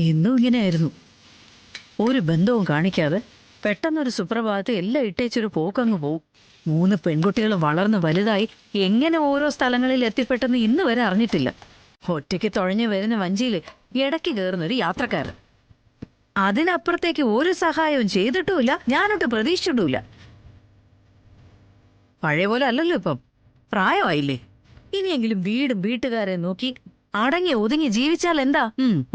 എന്നും ഇങ്ങനെയായിരുന്നു. ഒരു ബന്ധവും കാണിക്കാതെ പെട്ടെന്നൊരു സുപ്രഭാതത്തെ എല്ലാം ഇട്ടേച്ചൊരു പോക്കങ്ങ് പോവും. 3 പെൺകുട്ടികൾ വളർന്ന് വലുതായി എങ്ങനെ ഓരോ സ്ഥലങ്ങളിൽ എത്തിപ്പെട്ടെന്ന് ഇന്ന് വരെ അറിഞ്ഞിട്ടില്ല. ഒറ്റയ്ക്ക് തുഴഞ്ഞു വരുന്ന വഞ്ചിയിൽ ഇടയ്ക്ക് കയറുന്നൊരു യാത്രക്കാരൻ. അതിനപ്പുറത്തേക്ക് ഒരു സഹായവും ചെയ്തിട്ടുമില്ല, ഞാനൊട്ട് പ്രതീക്ഷിച്ചിട്ടുമില്ല. പഴയ പോലെ അല്ലല്ലോ ഇപ്പം, പ്രായമായില്ലേ. ഇനിയെങ്കിലും വീടും വീട്ടുകാരെ നോക്കി അടങ്ങി ഒതുങ്ങി ജീവിച്ചാൽ എന്താ?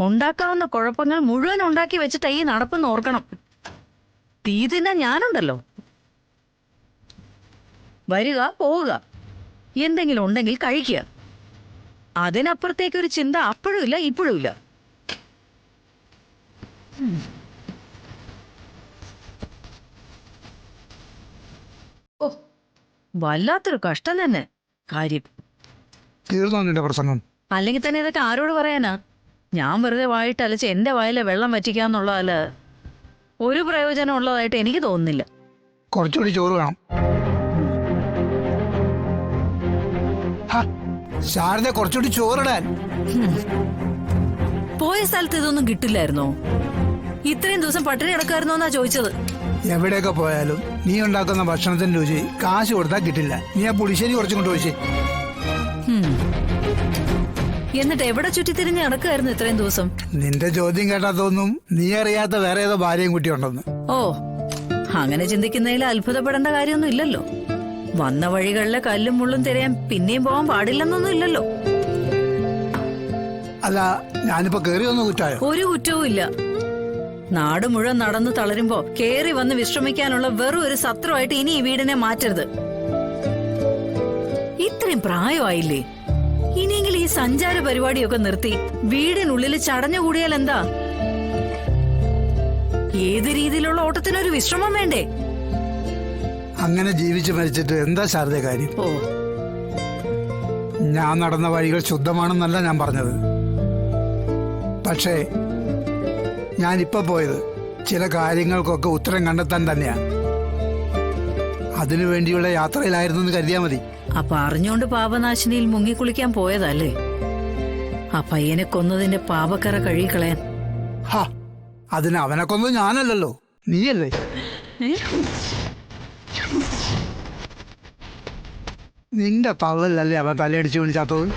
ഉണ്ടാക്കാവുന്ന കുഴപ്പങ്ങൾ മുഴുവൻ ഉണ്ടാക്കി വെച്ചിട്ട് ഈ നടപ്പെന്ന് ഓർക്കണം. തീ തിന്നാൻ ഞാനുണ്ടല്ലോ. വരിക പോവുക, എന്തെങ്കിലും ഉണ്ടെങ്കിൽ കഴിക്കുക. അതിനപ്പുറത്തേക്കൊരു ചിന്ത അപ്പോഴും ഇല്ല, ഇപ്പോഴും ഇല്ല. ഓ, വല്ലാത്തൊരു കഷ്ടം തന്നെ കാര്യം. തീർന്നോ നിന്റെ പ്രസംഗം? അല്ലെങ്കിൽ തന്നെ ഇതൊക്കെ ആരോട് പറയാനാ? ഞാൻ വെറുതെ വായിട്ടലച്ച് എന്റെ വായിലെ വെള്ളം വറ്റിക്കാന്നുള്ളതല്ല ഒരു പ്രയോജനം ഉള്ളതായിട്ട് എനിക്ക് തോന്നുന്നില്ല. കുറച്ചുകൂടി ചോറ് വേണം. ശാരദ, കുറച്ചുകൂടി ചോറിടാൻ. പോയ സ്ഥലത്ത് ഇതൊന്നും കിട്ടില്ലായിരുന്നോ? ഇത്രയും ദിവസം പട്ടിണി കിടക്കായിരുന്നോ എന്നാ ചോദിച്ചത്. എവിടെയൊക്കെ പോയാലും നീ ഉണ്ടാക്കുന്ന ഭക്ഷണത്തിന്റെ രുചി കാശ് കൊടുത്താൽ കിട്ടില്ല. നീ ആ പുളിശ്ശേരി കുറച്ചും കൊണ്ട് ഒഴിച്ചേ. എന്നിട്ട് എവിടെ ചുറ്റിത്തിരിഞ്ഞ് നടക്കായിരുന്നു ഇത്രയും ദിവസം? നിന്റെ ചോദ്യം കേട്ടാത്തൊന്നും നീ അറിയാത്ത വേറെ ഏതോ ഭാര്യയും കുട്ടിയുണ്ടെന്ന്. ഓ, അങ്ങനെ ചിന്തിക്കുന്നതിൽ അത്ഭുതപ്പെടേണ്ട കാര്യമൊന്നും ഇല്ലല്ലോ. വന്ന വഴികളിലെ കല്ലും മുള്ളും തിരയാൻ പിന്നെയും പോകാൻ പാടില്ലെന്നൊന്നും ഇല്ലല്ലോ. അല്ല, ഞാനിപ്പോ കേറി വന്ന കുറ്റായോ? ഒരു കുറ്റവും ഇല്ല. നാട് മുഴുവൻ നടന്നു തളരുമ്പോ കേറി വന്ന് വിശ്രമിക്കാനുള്ള വെറും ഒരു സത്രമായിട്ട് ഇനി ഈ വീടിനെ മാറ്റരുത്. ഇത്രയും പ്രായമായില്ലേ, ഇനിയെങ്കിലും ഈ സഞ്ചാര പരിപാടിയൊക്കെ നിർത്തി വീടിനുള്ളിൽ ചടഞ്ഞുകൂടിയാൽ എന്താ? ഏത് രീതിയിലുള്ള ഓട്ടത്തിനൊരു വിശ്രമം വേണ്ടേ? അങ്ങനെ ജീവിച്ചു മരിച്ചിട്ട് എന്താ ശാരദ കാര്യം? ഓ, ഞാൻ നടന്ന വഴികൾ ശുദ്ധമാണെന്നല്ല ഞാൻ പറഞ്ഞത്. പക്ഷേ ഞാനിപ്പോ പോയത് ചില കാര്യങ്ങൾക്കൊക്കെ ഉത്തരം കണ്ടെത്താൻ തന്നെയാണ്. അതിനു വേണ്ടിയുള്ള യാത്രയിലായിരുന്നു എന്ന് കരുതിയാ മതി. അപ്പൊ അറിഞ്ഞോണ്ട് പാപനാശിനിയിൽ മുങ്ങിക്കുളിക്കാൻ പോയതല്ലേ? ആ പയ്യനെ കൊന്നതിന്റെ പാപക്കറ കഴുകിക്കളയാൻ. അതിന് അവനെ കൊന്നത് ഞാനല്ലല്ലോ, നീയല്ലേ? നിന്റെ തള്ളലല്ലേ അവൻ തലയടിച്ചു വിളിച്ചാത്തത്?